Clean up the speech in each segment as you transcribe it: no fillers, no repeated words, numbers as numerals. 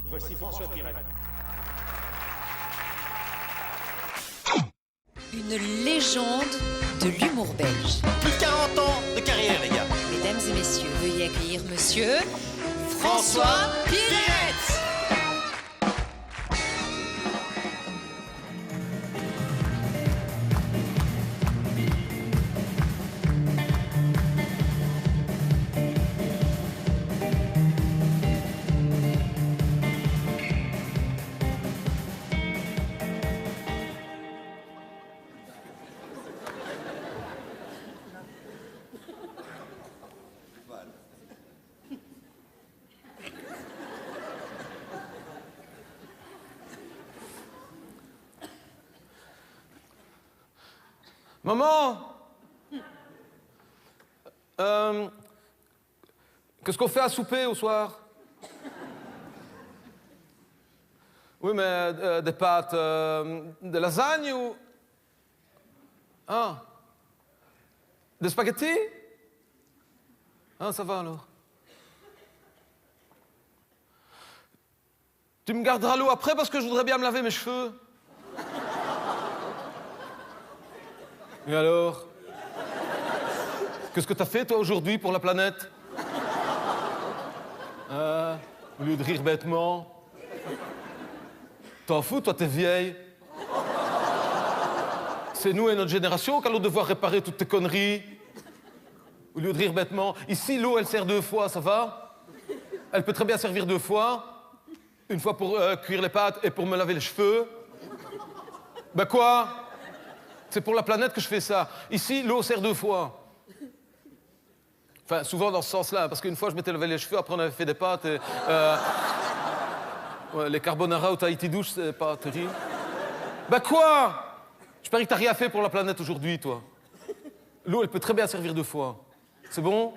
Voici François Pirette. Une légende de l'humour belge. Plus de 40 ans de carrière, les gars. Mesdames et messieurs, veuillez accueillir monsieur François Pirette. Maman, qu'est-ce qu'on fait à souper au soir? Oui, mais des pâtes, de lasagne ou... Ah, des spaghettis? Ah, ça va alors. Tu me garderas l'eau après parce que je voudrais bien me laver mes cheveux. Et alors? Qu'est-ce que t'as fait, toi, aujourd'hui, pour la planète? Au lieu de rire bêtement. T'en fous, toi, t'es vieille. C'est nous et notre génération qui allons devoir réparer toutes tes conneries. Au lieu de rire bêtement. Ici, l'eau, elle sert 2 fois, ça va? Elle peut très bien servir 2 fois. Une fois pour cuire les pâtes et pour me laver les cheveux. Ben quoi? C'est pour la planète que je fais ça. Ici, l'eau sert 2 fois. Enfin, souvent dans ce sens-là, parce qu'une fois, je m'étais lavé les cheveux, après on avait fait des pâtes et... ouais, les carbonara au Tahiti douche, c'est pas terrible. Ben quoi? Je parie que t'as rien fait pour la planète aujourd'hui, toi. L'eau, elle peut très bien servir 2 fois. C'est bon?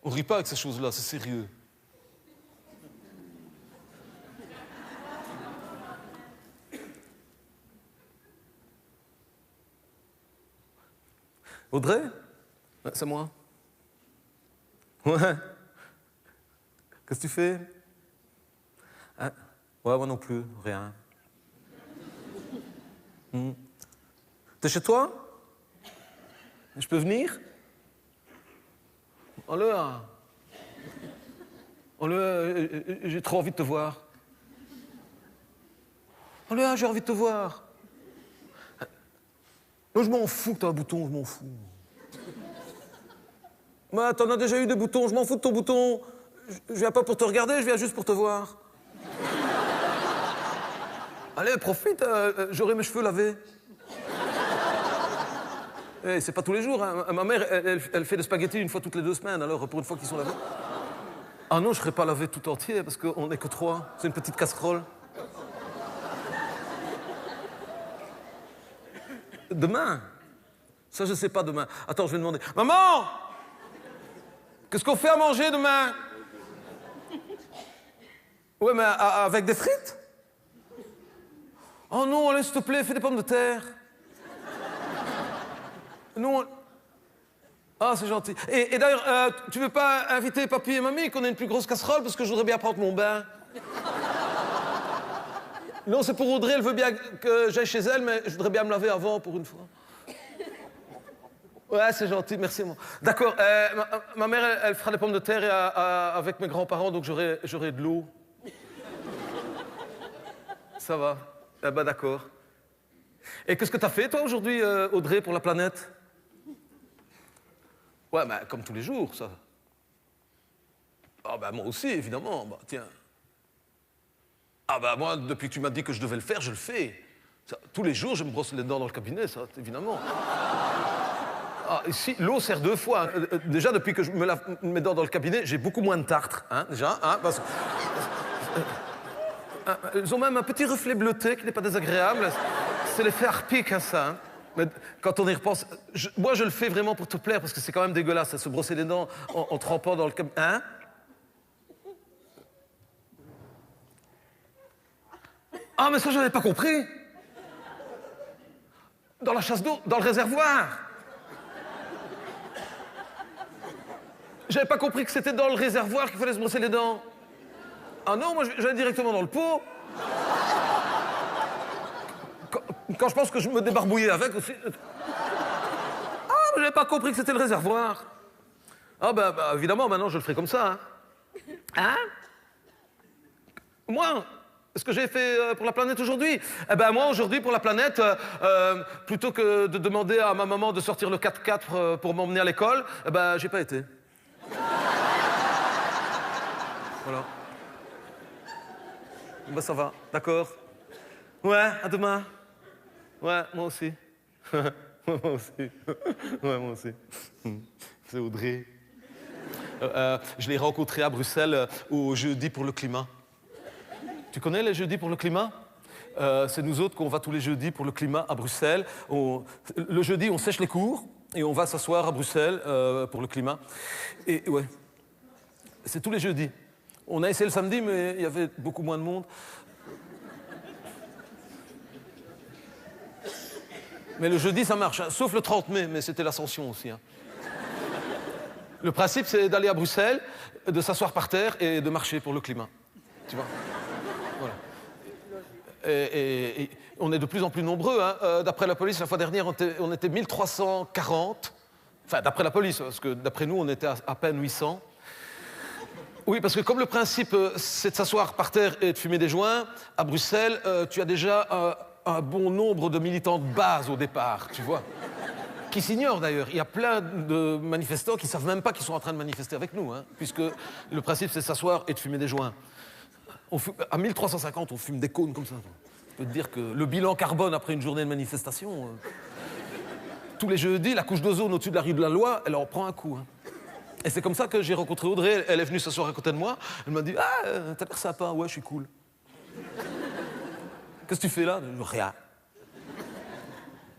On rit pas avec ces choses-là, c'est sérieux. Audrey? Ouais, c'est moi. Ouais. Qu'est-ce que tu fais? Hein? Ouais, moi non plus, rien. T'es chez toi? Je peux venir? Allez, allez, j'ai trop envie de te voir. Allez, j'ai envie de te voir. Moi, je m'en fous que t'as un bouton, je m'en fous. Mais t'en as déjà eu des boutons, je m'en fous de ton bouton. Je viens pas pour te regarder, je viens juste pour te voir. Allez, profite, j'aurai mes cheveux lavés. Eh, c'est pas tous les jours, hein. Ma mère, elle fait des spaghettis 1 fois toutes les 2 semaines, alors pour une fois qu'ils sont lavés. Ah non, je serais pas lavé tout entier, parce qu'on n'est que 3. C'est une petite casserole. Demain? Ça, je sais pas demain. Attends, je vais demander. Maman! Qu'est-ce qu'on fait à manger demain? Ouais, mais avec des frites? Oh non, allez, s'il te plaît, fais des pommes de terre. Non. Ah, c'est gentil. Et d'ailleurs, tu veux pas inviter papy et mamie qu'on ait une plus grosse casserole parce que je voudrais bien prendre mon bain? Non, c'est pour Audrey, elle veut bien que j'aille chez elle, mais je voudrais bien me laver avant pour une fois. Ouais, c'est gentil, merci. D'accord, ma mère, elle fera des pommes de terre avec mes grands-parents, donc j'aurai de l'eau. Ça va. Eh ben, d'accord. Et qu'est-ce que t'as fait, toi, aujourd'hui, Audrey, pour la planète? Ouais, ben, comme tous les jours, ça. Ah, ben, moi aussi, évidemment. Bah, tiens. Ah, ben, moi, depuis que tu m'as dit que je devais le faire, je le fais. Ça, tous les jours, je me brosse les dents dans le cabinet, ça, évidemment. Ah, ici, l'eau sert 2 fois. Déjà, depuis que je me lave mes dents dans le cabinet, j'ai beaucoup moins de tartre, hein, déjà. Hein, parce... Elles ont même un petit reflet bleuté qui n'est pas désagréable. C'est l'effet harpique, hein, ça. Hein. Mais quand on y repense... Moi, je le fais vraiment pour te plaire, parce que c'est quand même dégueulasse, hein, se brosser les dents en trempant dans le cabinet. Hein? Ah, mais ça, je n'avais pas compris. Dans la chasse d'eau, dans le réservoir. J'avais pas compris que c'était dans le réservoir qu'il fallait se brosser les dents. Ah non, moi j'allais directement dans le pot. Quand je pense que je me débarbouillais avec aussi. Ah, mais j'avais pas compris que c'était le réservoir. Ah bah, évidemment, maintenant je le ferai comme ça. Hein? Moi, ce que j'ai fait pour la planète aujourd'hui? Eh ben moi, aujourd'hui, pour la planète, plutôt que de demander à ma maman de sortir le 4x4 pour m'emmener à l'école, eh ben j'ai pas été. Voilà. Ben ça va, d'accord. Ouais, à demain. Ouais, moi aussi. Moi aussi. Ouais, moi aussi. C'est Audrey. Je l'ai rencontrée à Bruxelles au Jeudi pour le climat. Tu connais les Jeudis pour le climat? C'est nous autres qu'on va tous les jeudis pour le climat à Bruxelles. Le jeudi, on sèche les cours et on va s'asseoir à Bruxelles pour le climat. Et ouais, c'est tous les jeudis. On a essayé le samedi, mais il y avait beaucoup moins de monde. Mais le jeudi, ça marche, hein, sauf le 30 mai, mais c'était l'Ascension aussi. Hein. Le principe, c'est d'aller à Bruxelles, de s'asseoir par terre et de marcher pour le climat. Tu vois? Voilà. Et on est de plus en plus nombreux. Hein. D'après la police, la fois dernière, on était 1340. Enfin, d'après la police, parce que d'après nous, on était à peine 800. Oui, parce que comme le principe, c'est de s'asseoir par terre et de fumer des joints, à Bruxelles, tu as déjà un bon nombre de militants de base au départ, tu vois. Qui s'ignorent d'ailleurs. Il y a plein de manifestants qui ne savent même pas qu'ils sont en train de manifester avec nous, hein, puisque le principe, c'est de s'asseoir et de fumer des joints. À 1350, on fume des cônes comme ça. Je peux te dire que le bilan carbone après une journée de manifestation, tous les jeudis, la couche d'ozone au-dessus de la rue de la Loi, elle en prend un coup. Hein. Et c'est comme ça que j'ai rencontré Audrey. Elle est venue s'asseoir à côté de moi. Elle m'a dit « Ah, t'as l'air sympa. Ouais, je suis cool. » Qu'est-ce que tu fais là? Rien.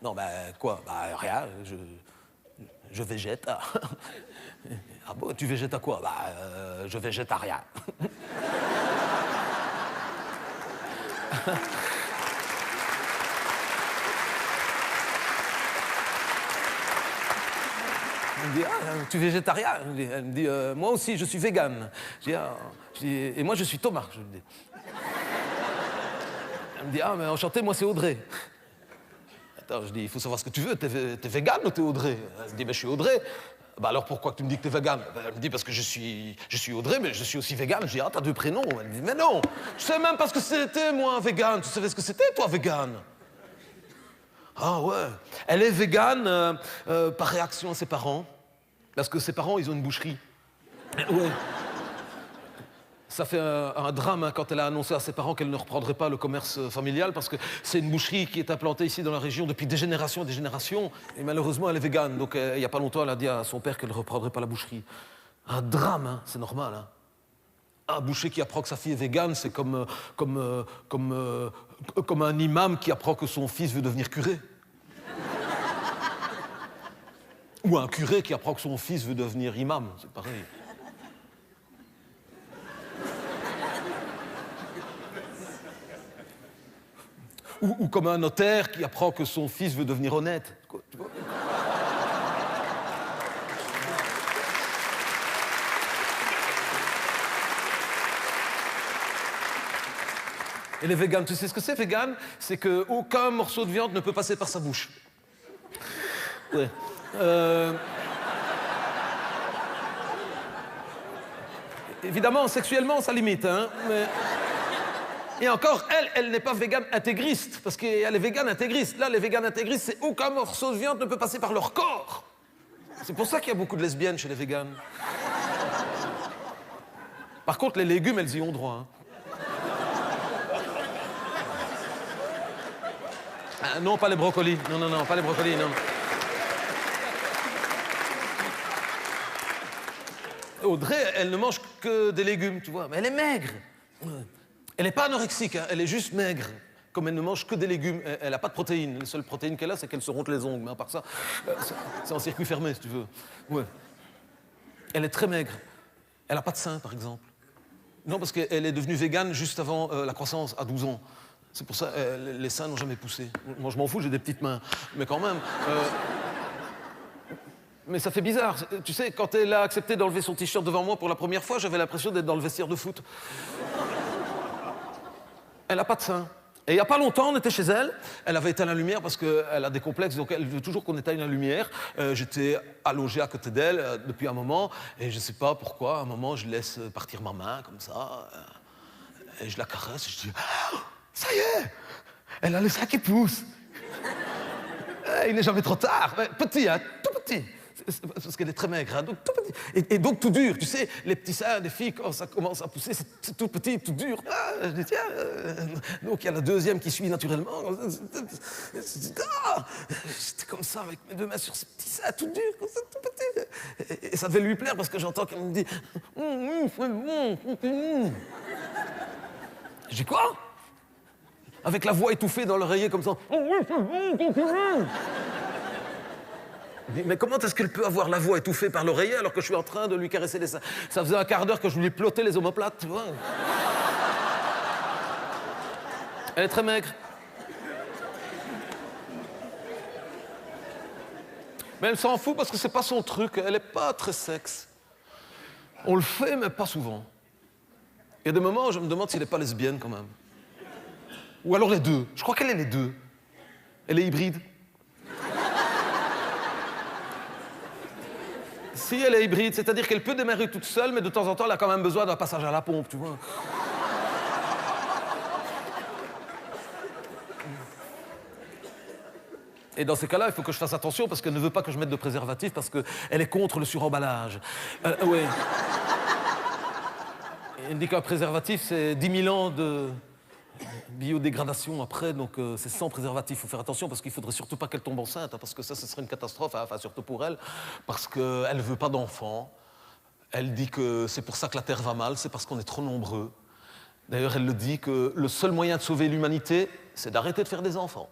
Non, bah quoi? Bah rien. Je végète. Ah bon, tu végètes à quoi? Bah, je végète à rien. Elle me dit, ah, tu es végétarien? Elle me dit, moi aussi, je suis végane. Je dis, ah. Et moi, je suis Thomas, je lui dis. Elle me dit, ah, mais enchanté, moi, c'est Audrey. Attends, je dis, il faut savoir ce que tu veux, t'es végane ou t'es Audrey? Elle me dit, ben, je suis Audrey. Bah alors pourquoi tu me dis que t'es végane? Elle me dit, parce que je suis Audrey, mais je suis aussi végane. Je dis, ah, t'as deux prénoms. Elle me dit, mais non, je sais même pas ce que c'était, moi, végane. Tu savais ce que c'était, toi, végane? Ah ouais. Elle est végane par réaction à ses parents. Parce que ses parents, ils ont une boucherie. Ouais. Ça fait un drame hein, quand elle a annoncé à ses parents qu'elle ne reprendrait pas le commerce familial parce que c'est une boucherie qui est implantée ici dans la région depuis des générations et des générations. Et malheureusement, elle est végane. Donc, il n'y a pas longtemps, elle a dit à son père qu'elle ne reprendrait pas la boucherie. Un drame, hein, c'est normal. Hein. Un boucher qui apprend que sa fille est végane, c'est comme un imam qui apprend que son fils veut devenir curé. Ou un curé qui apprend que son fils veut devenir imam, c'est pareil. Ou comme un notaire qui apprend que son fils veut devenir honnête. Tu vois? Et les véganes, tu sais ce que c'est, végane? C'est qu'aucun morceau de viande ne peut passer par sa bouche. Ouais. Évidemment, sexuellement, ça limite, hein, mais... Et encore, elle n'est pas végane intégriste, parce qu'elle est végane intégriste. Là, les véganes intégristes, c'est aucun morceau de viande ne peut passer par leur corps. C'est pour ça qu'il y a beaucoup de lesbiennes chez les véganes. Par contre, les légumes, elles y ont droit. Hein. Ah, non, pas les brocolis. Non, pas les brocolis, non. Audrey, elle ne mange que des légumes, tu vois, mais elle est maigre. Elle n'est pas anorexique, hein, elle est juste maigre. Comme elle ne mange que des légumes, elle n'a pas de protéines. La seule protéine qu'elle a, c'est qu'elle se ronte les ongles. Mais à part ça, c'est en circuit fermé, si tu veux. Ouais. Elle est très maigre. Elle n'a pas de sein, par exemple. Non, parce qu'elle est devenue végane juste avant la croissance, à 12 ans. C'est pour ça, les seins n'ont jamais poussé. Moi, je m'en fous, j'ai des petites mains. Mais quand même... Mais ça fait bizarre. Tu sais, quand elle a accepté d'enlever son t-shirt devant moi pour la première fois, j'avais l'impression d'être dans le vestiaire de foot. Elle n'a pas de sein. Et il n'y a pas longtemps, on était chez elle. Elle avait éteint la lumière parce qu'elle a des complexes, donc elle veut toujours qu'on éteigne la lumière. J'étais allongé à côté d'elle depuis un moment, et je ne sais pas pourquoi, à un moment, je laisse partir ma main comme ça, et je la caresse, et je dis ah, ça y est, elle a le sein qui pousse. Il n'est jamais trop tard. Petit, hein, tout petit. Parce qu'elle est très maigre, hein, donc tout petit. Et donc tout dur, tu sais, les petits seins des filles, quand ça commence à pousser, c'est tout petit, tout dur. Ah, je dis, tiens, donc il y a la deuxième qui suit naturellement. Ah, j'étais comme ça, avec mes deux mains sur ces petits seins, tout dur, comme ça, tout petit. Et ça devait lui plaire, parce que j'entends qu'elle me dit... Je dis, quoi? Avec la voix étouffée dans l'oreiller, comme ça. Mais comment est-ce qu'elle peut avoir la voix étouffée par l'oreiller alors que je suis en train de lui caresser les seins? Ça faisait un quart d'heure que je lui plotais les omoplates, tu vois. Elle est très maigre. Mais elle s'en fout parce que c'est pas son truc. Elle est pas très sexe. On le fait, mais pas souvent. Il y a des moments où je me demande si elle n'est pas lesbienne, quand même. Ou alors les deux. Je crois qu'elle est les deux. Elle est hybride. Si elle est hybride, c'est-à-dire qu'elle peut démarrer toute seule, mais de temps en temps, elle a quand même besoin d'un passage à la pompe, tu vois. Et dans ces cas-là, il faut que je fasse attention parce qu'elle ne veut pas que je mette de préservatif parce qu'elle est contre le suremballage. Oui. Elle dit qu'un préservatif, c'est 10 000 ans de biodégradation après, donc c'est sans préservatif. Il faut faire attention parce qu'il ne faudrait surtout pas qu'elle tombe enceinte, hein, parce que ça, ce serait une catastrophe, hein, enfin surtout pour elle, parce qu'elle ne veut pas d'enfants. Elle dit que c'est pour ça que la Terre va mal, c'est parce qu'on est trop nombreux. D'ailleurs, elle le dit que le seul moyen de sauver l'humanité, c'est d'arrêter de faire des enfants.